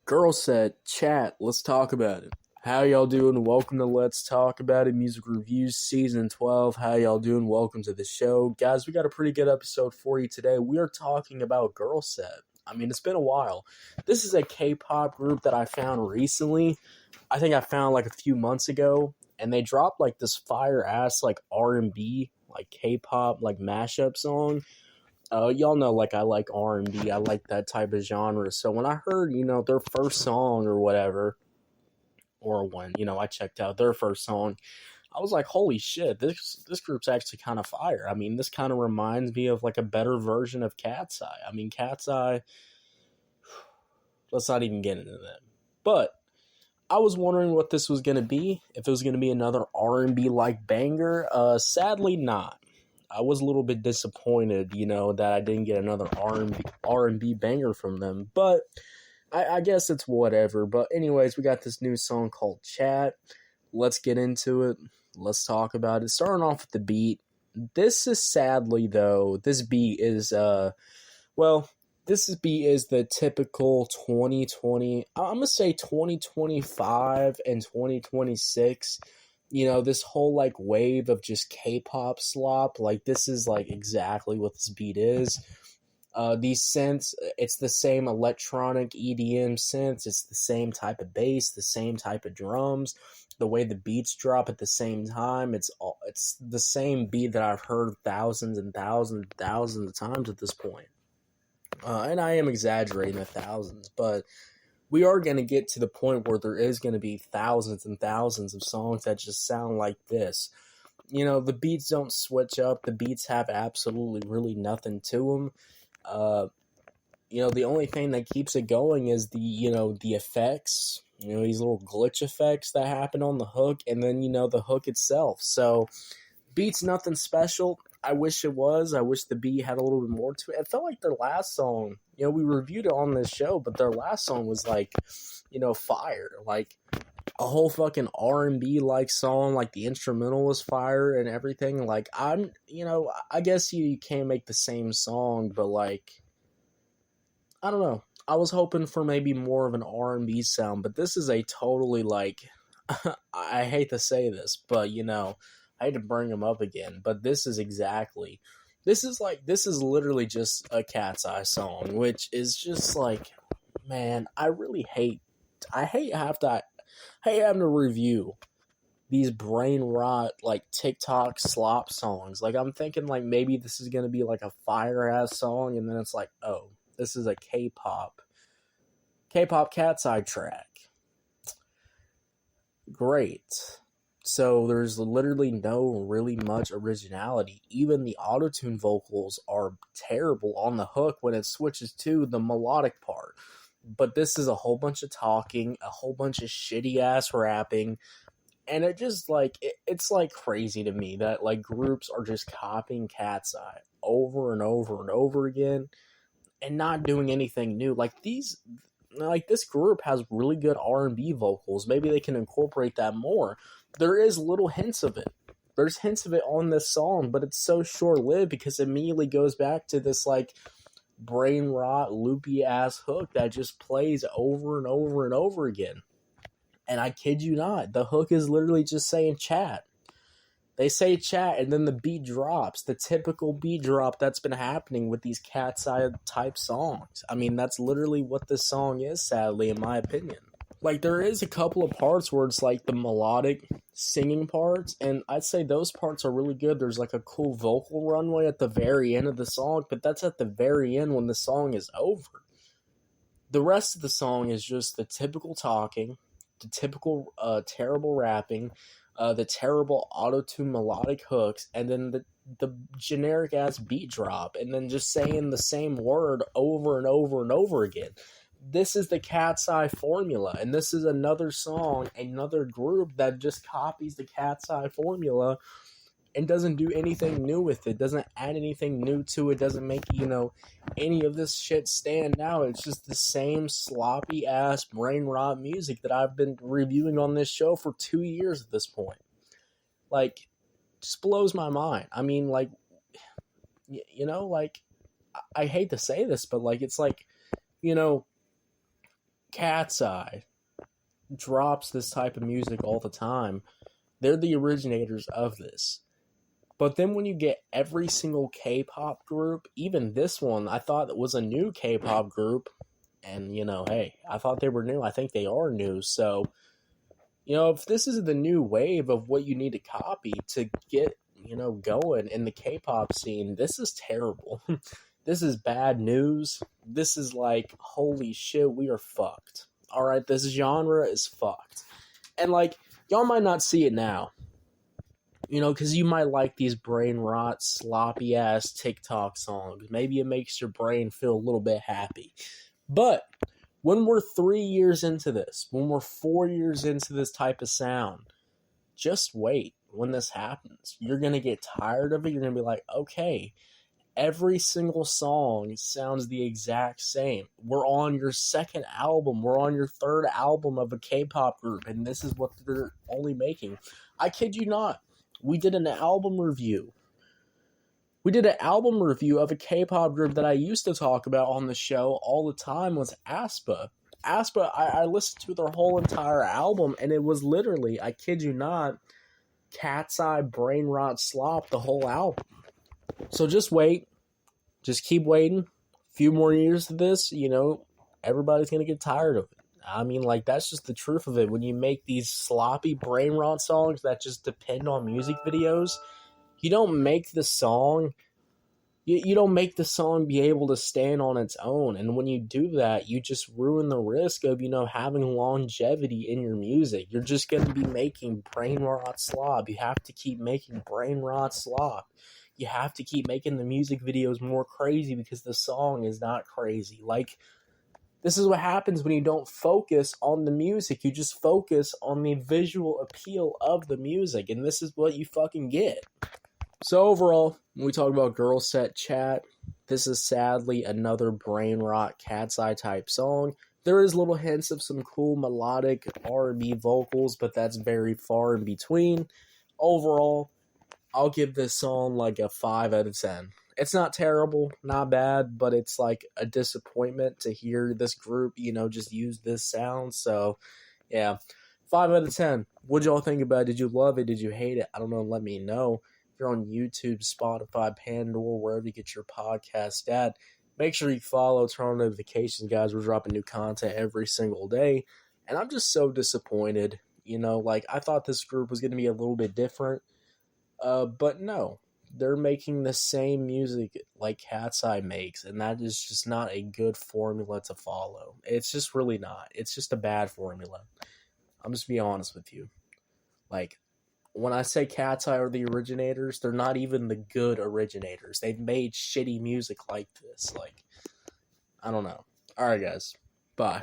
GIRLSET CHAT, let's talk about it. How y'all doing? Welcome to Let's Talk About It, Music Reviews Season 12. How y'all doing? Welcome to the show. Guys, we got a pretty good episode for you today. We are talking about GIRLSET. I mean, it's been a while. This is a K-pop group that I found recently. I think I found like a few months ago. And they dropped like this fire-ass like R&B, like K-pop, like mashup song. Y'all know, like, I like R&B, I like that type of genre, so when I heard, their first song or whatever, or when, I checked out their first song, I was like, holy shit, this group's actually kind of fire. I mean, this kind of reminds me of, like, a better version of Cat's Eye. I mean, Cat's Eye, let's not even get into that. But I was wondering what this was going to be, if it was going to be another R&B-like banger. Sadly, not. I was a little bit disappointed, that I didn't get another R&B banger from them. But I guess it's whatever. But anyways, we got this new song called Chat. Let's get into it. Let's talk about it. Starting off with the beat. This is sadly, though, this beat is, the typical 2020, I'm going to say 2025 and 2026, this whole, like, wave of just K-pop slop, like, this is, like, exactly what this beat is. These synths, it's the same electronic EDM synths, it's the same type of bass, the same type of drums, the way the beats drop at the same time, it's the same beat that I've heard thousands and thousands and thousands of times at this point. And I am exaggerating the thousands, but we are going to get to the point where there is going to be thousands and thousands of songs that just sound like this. The beats don't switch up. The beats have absolutely really nothing to them. The only thing that keeps it going is the effects, these little glitch effects that happen on the hook, and then, the hook itself. So, beats nothing special. I wish it was. I wish the beat had a little bit more to it. It felt like their last song, we reviewed it on this show, but their last song was like, fire. Like, a whole fucking R&B like song, like the instrumental was fire and everything. Like, I guess you can't make the same song, but like, I don't know. I was hoping for maybe more of an R&B sound, but this is a totally, like, I hate to say this, but I had to bring them up again, but this is literally just a Cat's Eye song, which is just like, man, I hate having to review these brain rot, like, TikTok slop songs. Like, I'm thinking, like, maybe this is gonna be like a fire ass song, and then it's like, oh, this is a K-pop Cat's Eye track. Great. So there's literally no really much originality. Even the autotune vocals are terrible on the hook when it switches to the melodic part. But this is a whole bunch of talking, a whole bunch of shitty ass rapping, and it just, like, it's like crazy to me that, like, groups are just copying Cat's Eye over and over and over again and not doing anything new. Like, this group has really good R&B vocals. Maybe they can incorporate that more. There is little hints of it. There's hints of it on this song, but it's so short-lived because it immediately goes back to this, like, brain rot, loopy-ass hook that just plays over and over and over again. And I kid you not, the hook is literally just saying chat. They say chat, and then the beat drops. The typical beat drop that's been happening with these Cat's Eye type songs. I mean, that's literally what this song is, sadly, in my opinion. Like, there is a couple of parts where it's, like, the melodic singing parts, and I'd say those parts are really good. There's, like, a cool vocal runway at the very end of the song, but that's at the very end when the song is over. The rest of the song is just the typical talking, the typical terrible rapping, the terrible auto-tune melodic hooks, and then the generic-ass beat drop, and then just saying the same word over and over and over again. This is the Cat's Eye formula, and this is another song, another group that just copies the Cat's Eye formula and doesn't do anything new with it, doesn't add anything new to it, doesn't make, any of this shit stand out. It's just the same sloppy-ass, brain-rot music that I've been reviewing on this show for 2 years at this point. Like, just blows my mind. I mean, like, like, I hate to say this, but, like, it's like, Cat's Eye drops this type of music all the time. They're the originators of this. But then when you get every single K-pop group, even this one, I thought it was a new K-pop group. And, hey, I thought they were new. I think they are new. So, if this is the new wave of what you need to copy to get, going in the K-pop scene, this is terrible. This is bad news. This is like, holy shit, we are fucked. All right, this genre is fucked. And, y'all might not see it now. Because you might like these brain rot, sloppy-ass TikTok songs. Maybe it makes your brain feel a little bit happy. But when we're 3 years into this, when we're 4 years into this type of sound, just wait when this happens. You're going to get tired of it. You're going to be like, okay, every single song sounds the exact same. We're on your second album. We're on your third album of a K-pop group, and this is what they're only making. I kid you not. We did an album review. We did an album review of a K-pop group that I used to talk about on the show all the time was aespa. aespa, I listened to their whole entire album, and it was literally, I kid you not, Cat's Eye, Brain Rot, Slop, the whole album. So just wait. Just keep waiting. A few more years of this, everybody's going to get tired of it. I mean, that's just the truth of it. When you make these sloppy brain rot songs that just depend on music videos, you don't make the song, you don't make the song be able to stand on its own. And when you do that, you just ruin the risk of, having longevity in your music. You're just going to be making brain rot slop. You have to keep making brain rot slop. You have to keep making the music videos more crazy because the song is not crazy. This is what happens when you don't focus on the music. You just focus on the visual appeal of the music, and this is what you fucking get. So overall, when we talk about GIRLSET CHAT, this is sadly another brain rot Cat's Eye type song. There is little hints of some cool melodic R&B vocals, but that's very far in between. Overall, I'll give this song a 5 out of 10. It's not terrible, not bad, but it's a disappointment to hear this group, just use this sound. So, yeah, 5 out of 10. What'd y'all think about it? Did you love it? Did you hate it? I don't know. Let me know. If you're on YouTube, Spotify, Pandora, wherever you get your podcast at, make sure you follow, turn on notifications, guys. We're dropping new content every single day. And I'm just so disappointed. I thought this group was going to be a little bit different. But no. They're making the same music like Cat's Eye makes, and that is just not a good formula to follow. It's just really not. It's just a bad formula. I'm just being honest with you. When I say Cat's Eye are the originators, they're not even the good originators. They've made shitty music like this. I don't know. Alright, guys. Bye.